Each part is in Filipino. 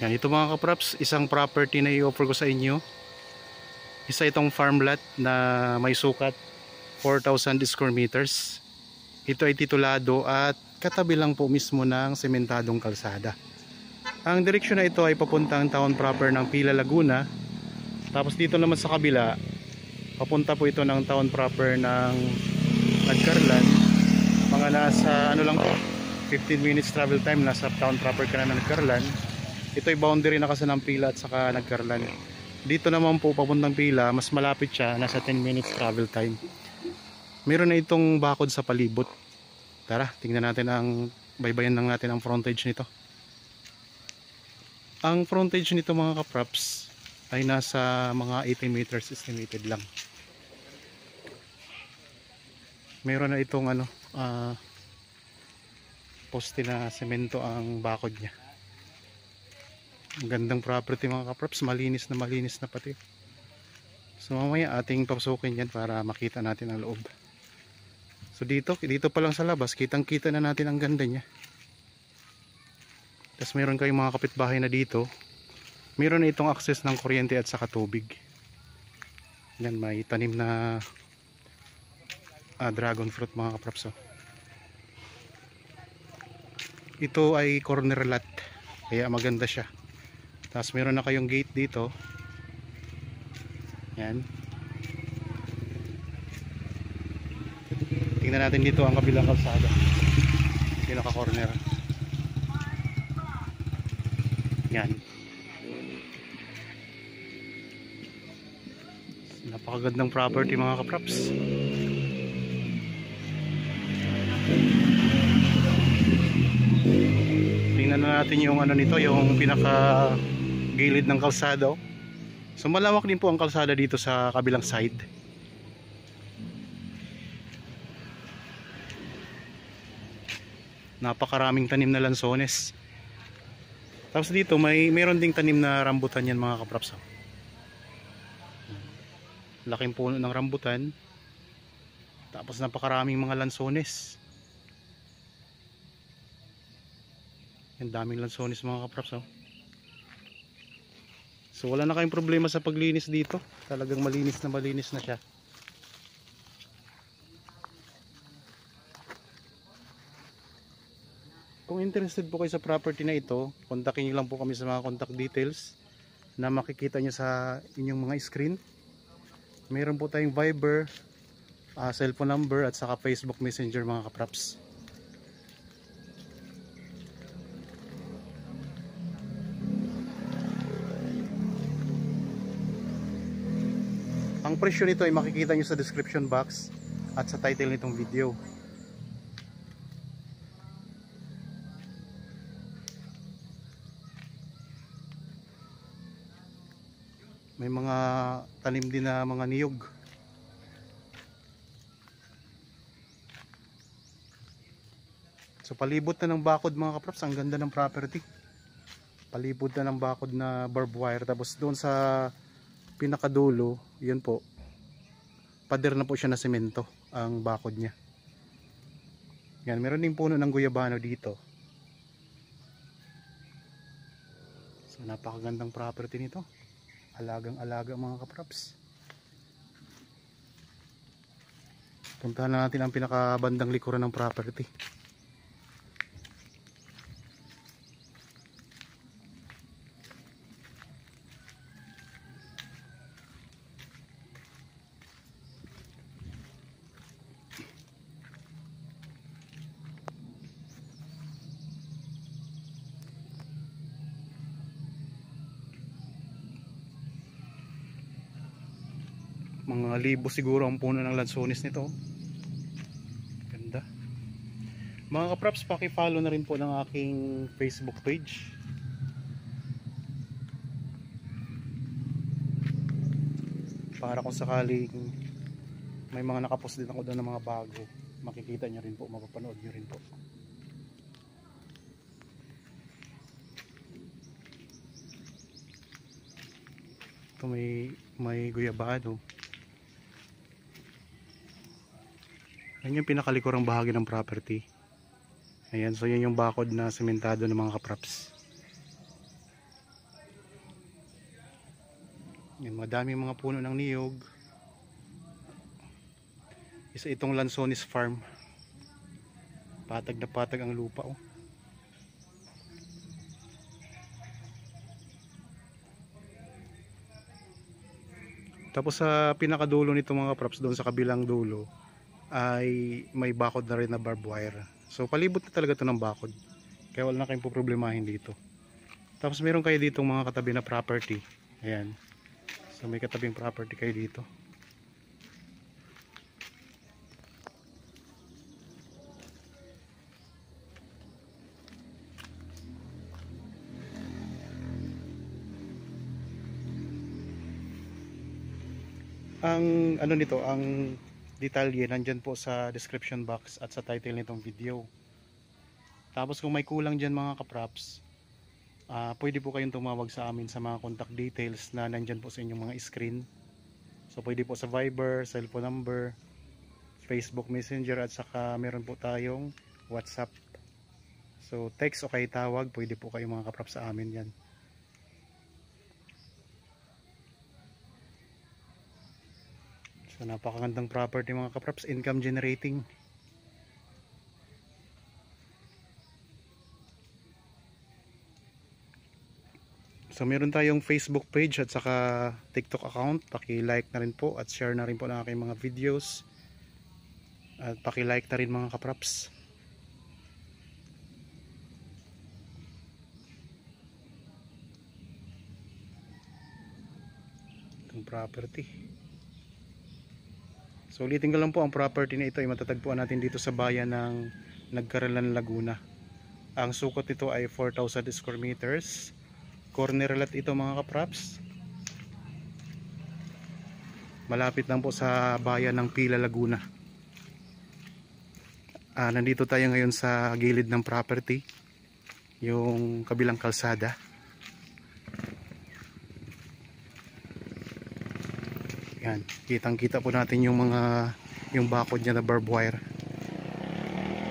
Yan, ito mga kaprops, isang property na i-offer ko sa inyo. Isa itong farm lot na may sukat 4,000 square meters. Ito ay titulado at katabi lang po mismo ng sementadong kalsada. Ang direksyon na ito ay papuntang town proper ng Pila, Laguna. Tapos dito naman sa kabila, papunta po ito ng town proper ng Nagcarlan. Mga nasa ano lang po, 15 minutes travel time, nasa town proper ka na ng Nagcarlan. Ito ay boundary na kasi ng Pila at saka Nagcarlan. Dito naman po papuntang Pila, mas malapit siya, nasa 10 minutes travel time. Meron na itong bakod sa palibot. Tara, tingnan natin baybayan lang natin ang frontage nito. Ang frontage nito mga kaprops ay nasa mga 80 meters estimated lang. Meron na itong poste na semento ang bakod niya. Ang gandang property mga kaprops, malinis na pati. So mamaya ating papasukin yan para makita natin ang loob. So dito pa lang sa labas, kitang-kita na natin ang ganda niya. Tapos meron kayong mga kapitbahay na dito. Meron na itong access ng kuryente at saka tubig. Yan, may tanim na dragon fruit mga kaprops. Ito ay corner lot, kaya maganda siya. Tapos meron na kayong gate dito. Yan. Tingnan natin dito ang kabilang kalsada. Pinaka corner. Yan. Napakagandang property mga kaprops. Tingnan na natin yung nito, yung pinaka gilid ng kalsada. So malawak din po ang kalsada dito sa kabilang side. Napakaraming tanim na lansones. Tapos dito meron ding tanim na rambutan yan mga kaprops. Laking puno ng rambutan. Tapos napakaraming mga lansones. Ang daming lansones mga kaprops. So wala na kayong problema sa paglinis dito. Talagang malinis na siya. Kung interested po kayo sa property na ito, kontakin nyo lang po kami sa mga contact details na makikita nyo sa inyong mga screen. Meron po tayong Viber, cellphone number at saka Facebook Messenger mga kaprops. Ang presyo nito ay makikita nyo sa description box at sa title nitong video. May mga tanim din na mga niyog. So palibot na ng bakod mga kaprops, ang ganda ng property. Palibot na ng bakod na barbed wire. Tapos doon sa pinakadulo, yun po, pader na po siya na semento ang bakod niya. Yan, meron din puno ng guyabano dito. So napakagandang property nito. Alagang-alaga mga kaprops. Puntahan na natin ang pinakabandang likuran ng property. Mga libo siguro ang puno ng lansones nito. Ganda. Mga kaprops, paki-follow na rin po ng aking Facebook page. Para kung sakaling may mga nakapost din ako doon ng mga bago, makikita nyo rin po, mapapanood nyo rin po. Ito may guyabano. Yan yung pinakalikurang bahagi ng property. Ayan, so yan yung bakod na sementado ng mga kaprops. Yan, madami mga puno ng niyog. Isa itong Lanzones Farm. Patag na patag ang lupa, oh. Tapos sa pinakadulo nito mga props, doon sa kabilang dulo ay may bakod na rin na barbed wire. So palibot na talaga ito ng bakod. Kaya wala na kayong poproblemahin dito. Tapos meron kayo ditong mga katabi na property. Ayan. So may katabing property kayo dito. Ang ano nito, ang detalye nandyan po sa description box at sa title nitong video. Tapos kung may kulang dyan mga kaprops, pwede po kayong tumawag sa amin sa mga contact details na nandyan po sa inyong mga screen. So pwede po sa Viber, cellphone number, Facebook Messenger, at saka meron po tayong WhatsApp. So text o kay tawag, pwede po kayong mga kaprops sa amin yan. So napakagandang property mga kaprops, income generating. So meron tayong Facebook page at saka TikTok account. Paki-like na rin po at share na rin po ng aking mga videos. At paki-like na rin mga kaprops. Itong property. So ulitin ko lang po, ang property na ito ay matatagpuan natin dito sa bayan ng Nagkaralan, Laguna. Ang sukat nito ay 4,000 square meters. Corner lot ito mga kaprops. Malapit lang po sa bayan ng Pila, Laguna. Nandito tayo ngayon sa gilid ng property, yung kabilang kalsada. Yan, kitang-kita po natin yung bakod niya na barbed wire.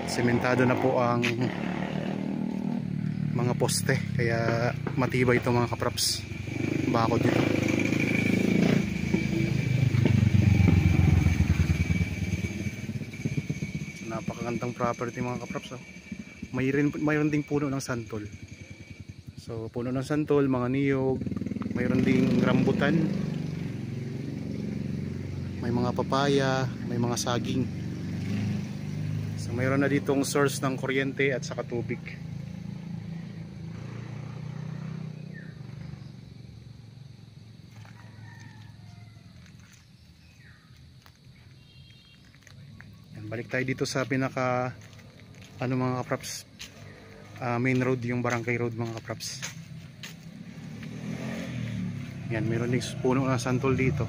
Sementado na po ang mga poste, kaya matibay ito mga kaprops, bakod nito. Napakagandang property mga kaprops, oh. Mayroon ding puno ng santol. So puno ng santol, mga niyog, mayroon ding rambutan, may mga papaya, may mga saging. So mayroon na ditong source ng kuryente at saka tubig. Yan, balik tayo dito sa pinaka mga kaprops, main road, yung barangay road mga kaprops. Yan, mayroon ding puno ng santol dito.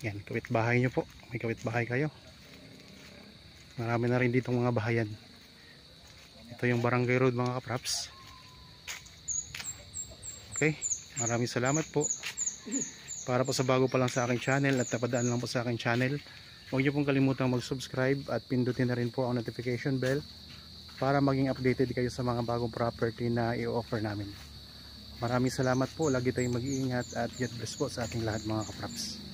Yan, kawit bahay nyo po. May kawit bahay kayo. Marami na rin ditong mga bahayan. Ito yung barangay road mga kaprops. Okay, maraming salamat po. Para po sa bago pa lang sa aking channel at napadaan lang po sa aking channel, huwag nyo pong kalimutang mag-subscribe at pindutin na rin po ang notification bell para maging updated kayo sa mga bagong property na i-offer namin. Maraming salamat po. Lagi tayong mag-iingat at God bless po sa ating lahat mga kaprops.